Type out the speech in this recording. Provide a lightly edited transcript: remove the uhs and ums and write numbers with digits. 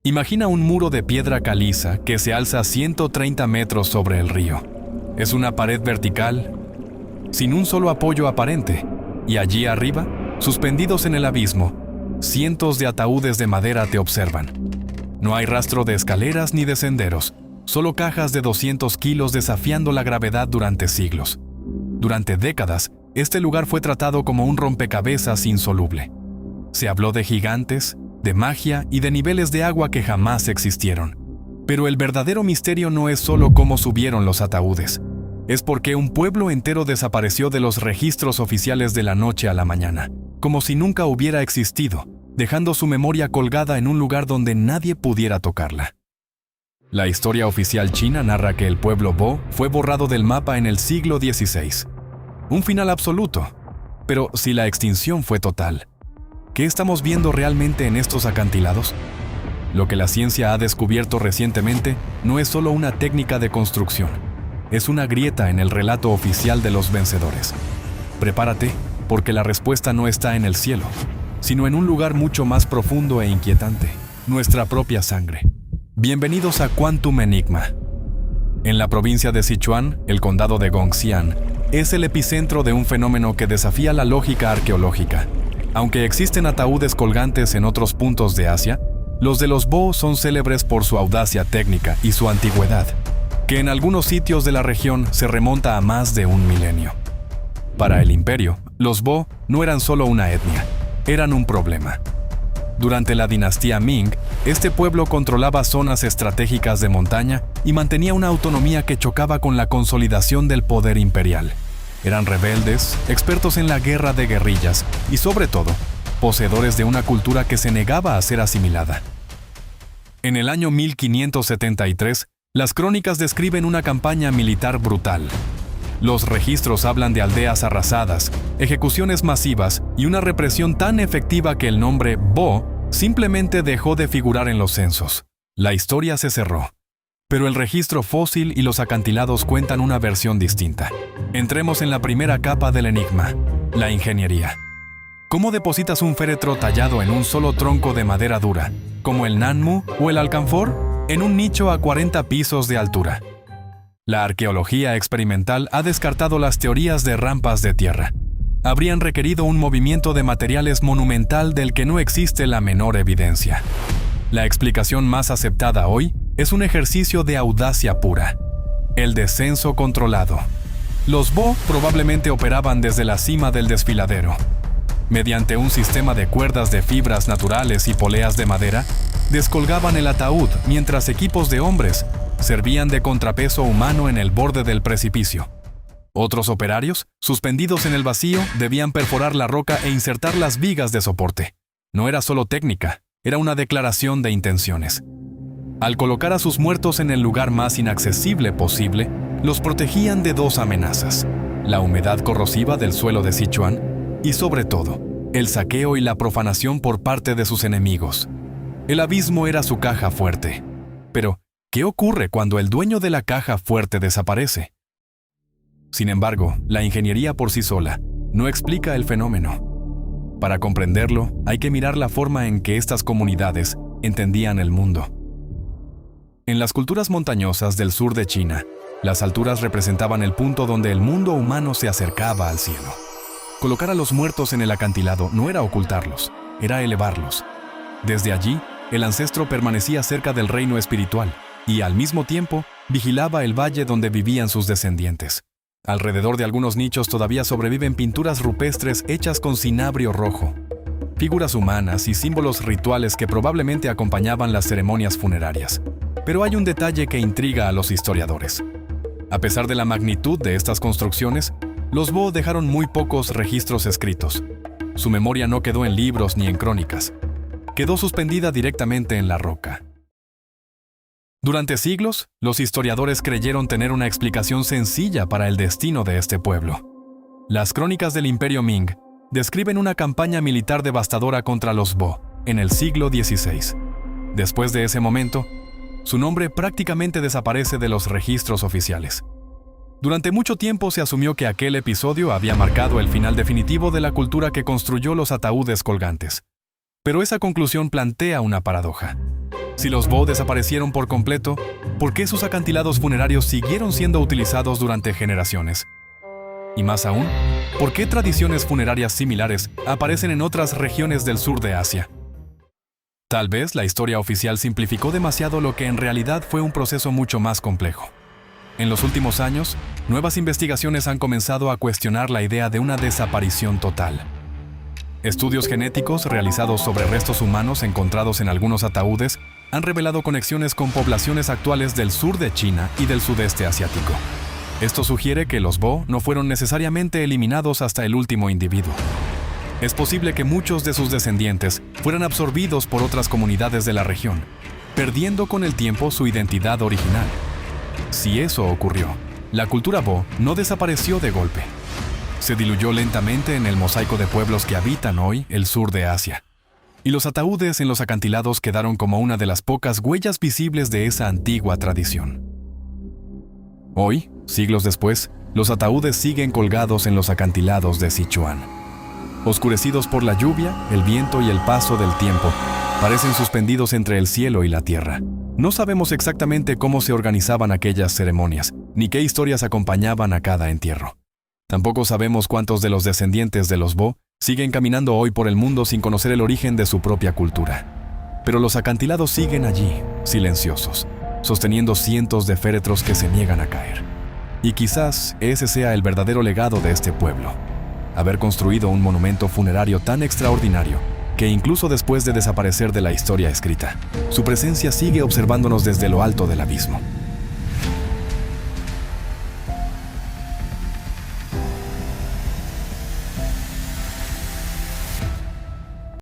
Imagina un muro de piedra caliza que se alza 130 metros sobre el río. Es una pared vertical, sin un solo apoyo aparente, y allí arriba, suspendidos en el abismo, cientos de ataúdes de madera te observan. No hay rastro de escaleras ni de senderos, solo cajas de 200 kilos desafiando la gravedad durante siglos. Durante décadas, este lugar fue tratado como un rompecabezas insoluble. Se habló de gigantes, de magia y de niveles de agua que jamás existieron. Pero el verdadero misterio no es solo cómo subieron los ataúdes. Es porque un pueblo entero desapareció de los registros oficiales de la noche a la mañana, como si nunca hubiera existido, dejando su memoria colgada en un lugar donde nadie pudiera tocarla. La historia oficial china narra que el pueblo Bo fue borrado del mapa en el siglo XVI. Un final absoluto. Pero si la extinción fue total, ¿qué estamos viendo realmente en estos acantilados? Lo que la ciencia ha descubierto recientemente no es solo una técnica de construcción, es una grieta en el relato oficial de los vencedores. Prepárate, porque la respuesta no está en el cielo, sino en un lugar mucho más profundo e inquietante, nuestra propia sangre. Bienvenidos a Quantum Enigma. En la provincia de Sichuan, el condado de Gongxian, es el epicentro de un fenómeno que desafía la lógica arqueológica. Aunque existen ataúdes colgantes en otros puntos de Asia, los de los Bo son célebres por su audacia técnica y su antigüedad, que en algunos sitios de la región se remonta a más de un milenio. Para el imperio, los Bo no eran solo una etnia, eran un problema. Durante la dinastía Ming, este pueblo controlaba zonas estratégicas de montaña y mantenía una autonomía que chocaba con la consolidación del poder imperial. Eran rebeldes, expertos en la guerra de guerrillas y, sobre todo, poseedores de una cultura que se negaba a ser asimilada. En el año 1573, las crónicas describen una campaña militar brutal. Los registros hablan de aldeas arrasadas, ejecuciones masivas y una represión tan efectiva que el nombre Bo simplemente dejó de figurar en los censos. La historia se cerró. Pero el registro fósil y los acantilados cuentan una versión distinta. Entremos en la primera capa del enigma, la ingeniería. ¿Cómo depositas un féretro tallado en un solo tronco de madera dura, como el Nanmu o el alcanfor, en un nicho a 40 pisos de altura? La arqueología experimental ha descartado las teorías de rampas de tierra. Habrían requerido un movimiento de materiales monumental del que no existe la menor evidencia. La explicación más aceptada hoy es un ejercicio de audacia pura: el descenso controlado. Los Bo probablemente operaban desde la cima del desfiladero. Mediante un sistema de cuerdas de fibras naturales y poleas de madera, descolgaban el ataúd mientras equipos de hombres servían de contrapeso humano en el borde del precipicio. Otros operarios, suspendidos en el vacío, debían perforar la roca e insertar las vigas de soporte. No era solo técnica, era una declaración de intenciones. Al colocar a sus muertos en el lugar más inaccesible posible, los protegían de dos amenazas: la humedad corrosiva del suelo de Sichuan y, sobre todo, el saqueo y la profanación por parte de sus enemigos. El abismo era su caja fuerte. Pero, ¿qué ocurre cuando el dueño de la caja fuerte desaparece? Sin embargo, la ingeniería por sí sola no explica el fenómeno. Para comprenderlo, hay que mirar la forma en que estas comunidades entendían el mundo. En las culturas montañosas del sur de China, las alturas representaban el punto donde el mundo humano se acercaba al cielo. Colocar a los muertos en el acantilado no era ocultarlos, era elevarlos. Desde allí, el ancestro permanecía cerca del reino espiritual y, al mismo tiempo, vigilaba el valle donde vivían sus descendientes. Alrededor de algunos nichos todavía sobreviven pinturas rupestres hechas con cinabrio rojo, figuras humanas y símbolos rituales que probablemente acompañaban las ceremonias funerarias. Pero hay un detalle que intriga a los historiadores. A pesar de la magnitud de estas construcciones, los Bo dejaron muy pocos registros escritos. Su memoria no quedó en libros ni en crónicas. Quedó suspendida directamente en la roca. Durante siglos, los historiadores creyeron tener una explicación sencilla para el destino de este pueblo. Las crónicas del Imperio Ming describen una campaña militar devastadora contra los Bo en el siglo XVI. Después de ese momento, su nombre prácticamente desaparece de los registros oficiales. Durante mucho tiempo se asumió que aquel episodio había marcado el final definitivo de la cultura que construyó los ataúdes colgantes. Pero esa conclusión plantea una paradoja. Si los Bo desaparecieron por completo, ¿por qué sus acantilados funerarios siguieron siendo utilizados durante generaciones? Y más aún, ¿por qué tradiciones funerarias similares aparecen en otras regiones del sur de Asia? Tal vez la historia oficial simplificó demasiado lo que en realidad fue un proceso mucho más complejo. En los últimos años, nuevas investigaciones han comenzado a cuestionar la idea de una desaparición total. Estudios genéticos realizados sobre restos humanos encontrados en algunos ataúdes han revelado conexiones con poblaciones actuales del sur de China y del sudeste asiático. Esto sugiere que los Bo no fueron necesariamente eliminados hasta el último individuo. Es posible que muchos de sus descendientes fueran absorbidos por otras comunidades de la región, perdiendo con el tiempo su identidad original. Si eso ocurrió, la cultura Bo no desapareció de golpe. Se diluyó lentamente en el mosaico de pueblos que habitan hoy el sur de Asia. Y los ataúdes en los acantilados quedaron como una de las pocas huellas visibles de esa antigua tradición. Hoy, siglos después, los ataúdes siguen colgados en los acantilados de Sichuan. Oscurecidos por la lluvia, el viento y el paso del tiempo, parecen suspendidos entre el cielo y la tierra. No sabemos exactamente cómo se organizaban aquellas ceremonias, ni qué historias acompañaban a cada entierro. Tampoco sabemos cuántos de los descendientes de los Bo siguen caminando hoy por el mundo sin conocer el origen de su propia cultura. Pero los acantilados siguen allí, silenciosos, sosteniendo cientos de féretros que se niegan a caer. Y quizás ese sea el verdadero legado de este pueblo: haber construido un monumento funerario tan extraordinario que incluso después de desaparecer de la historia escrita, su presencia sigue observándonos desde lo alto del abismo.